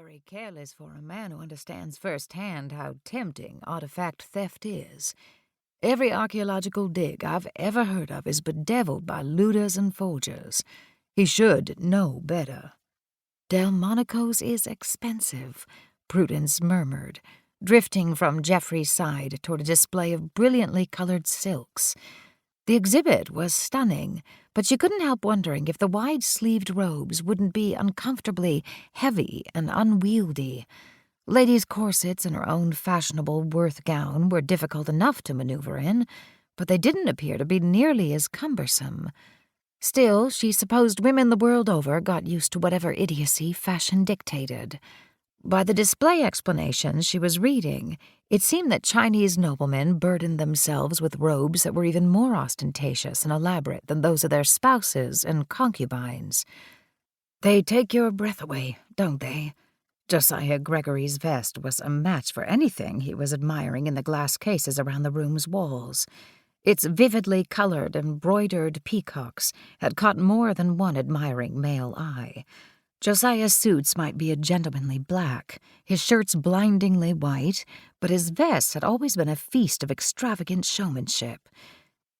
Very careless for a man who understands firsthand how tempting artifact theft is. Every archaeological dig I've ever heard of is bedeviled by looters and forgers. He should know better. Delmonico's is expensive, Prudence murmured, drifting from Geoffrey's side toward a display of brilliantly colored silks. The exhibit was stunning, but she couldn't help wondering if the wide-sleeved robes wouldn't be uncomfortably heavy and unwieldy. Ladies' corsets in her own fashionable Worth gown were difficult enough to maneuver in, but they didn't appear to be nearly as cumbersome. Still, she supposed women the world over got used to whatever idiocy fashion dictated. By the display explanations she was reading, it seemed that Chinese noblemen burdened themselves with robes that were even more ostentatious and elaborate than those of their spouses and concubines. They take your breath away, don't they? Josiah Gregory's vest was a match for anything he was admiring in the glass cases around the room's walls. Its vividly colored, embroidered peacocks had caught more than one admiring male eye. Josiah's suits might be a gentlemanly black, his shirts blindingly white, but his vests had always been a feast of extravagant showmanship.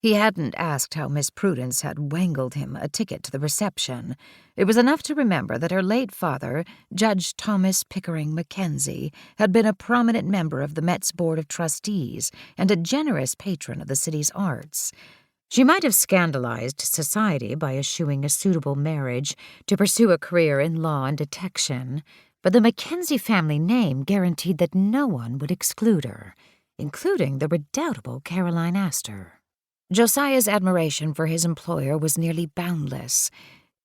He hadn't asked how Miss Prudence had wangled him a ticket to the reception. It was enough to remember that her late father, Judge Thomas Pickering Mackenzie, had been a prominent member of the Met's Board of Trustees and a generous patron of the city's arts. She might have scandalized society by eschewing a suitable marriage to pursue a career in law and detection, but the Mackenzie family name guaranteed that no one would exclude her, including the redoubtable Caroline Astor. Josiah's admiration for his employer was nearly boundless.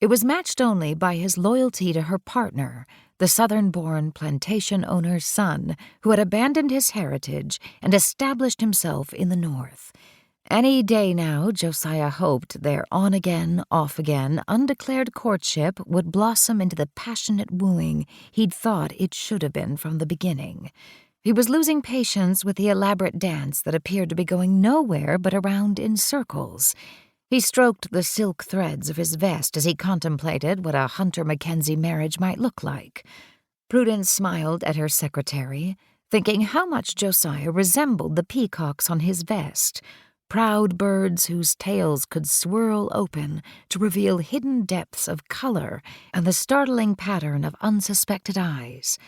It was matched only by his loyalty to her partner, the Southern-born plantation owner's son, who had abandoned his heritage and established himself in the North. Any day now, Josiah hoped their on-again, off-again, undeclared courtship would blossom into the passionate wooing he'd thought it should have been from the beginning. He was losing patience with the elaborate dance that appeared to be going nowhere but around in circles. He stroked the silk threads of his vest as he contemplated what a Hunter Mackenzie marriage might look like. Prudence smiled at her secretary, thinking how much Josiah resembled the peacocks on his vest, proud birds whose tails could swirl open to reveal hidden depths of color and the startling pattern of unsuspected eyes.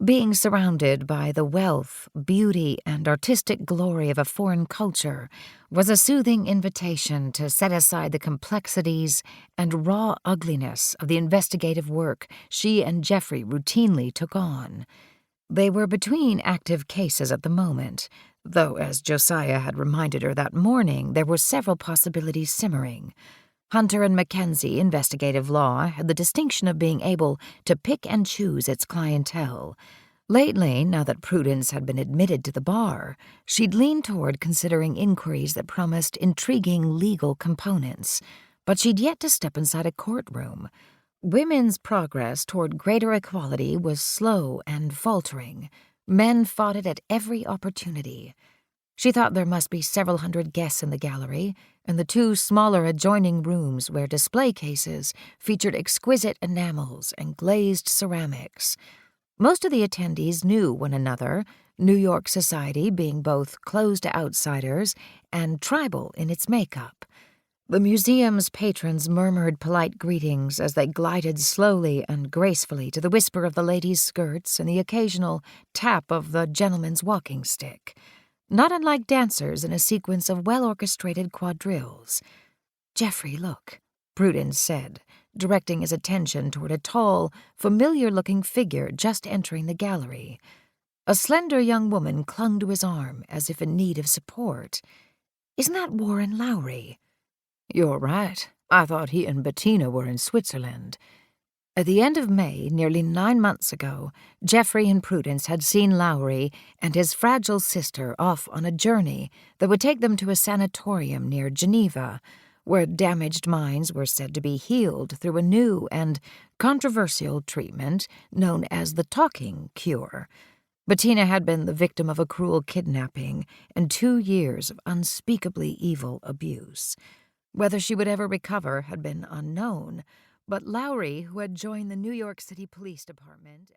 Being surrounded by the wealth, beauty, and artistic glory of a foreign culture was a soothing invitation to set aside the complexities and raw ugliness of the investigative work she and Geoffrey routinely took on. They were between active cases at the moment, though, as Josiah had reminded her that morning, there were several possibilities simmering. Hunter and Mackenzie investigative law had the distinction of being able to pick and choose its clientele. Lately, now that Prudence had been admitted to the bar, she'd leaned toward considering inquiries that promised intriguing legal components, but she'd yet to step inside a courtroom. Women's progress toward greater equality was slow and faltering. Men fought it at every opportunity. She thought there must be several hundred guests in the gallery, and the two smaller adjoining rooms where display cases featured exquisite enamels and glazed ceramics. Most of the attendees knew one another, New York society being both closed to outsiders and tribal in its makeup. The museum's patrons murmured polite greetings as they glided slowly and gracefully to the whisper of the ladies' skirts and the occasional tap of the gentleman's walking stick, not unlike dancers in a sequence of well-orchestrated quadrilles. "Geoffrey, look," Prudence said, directing his attention toward a tall, familiar-looking figure just entering the gallery. A slender young woman clung to his arm as if in need of support. "Isn't that Warren Lowry?" "You're right. I thought he and Bettina were in Switzerland." At the end of May, nearly 9 months ago, Geoffrey and Prudence had seen Lowry and his fragile sister off on a journey that would take them to a sanatorium near Geneva, where damaged minds were said to be healed through a new and controversial treatment known as the talking cure. Bettina had been the victim of a cruel kidnapping and 2 years of unspeakably evil abuse. Whether she would ever recover had been unknown, but Lowry, who had joined the New York City Police Department as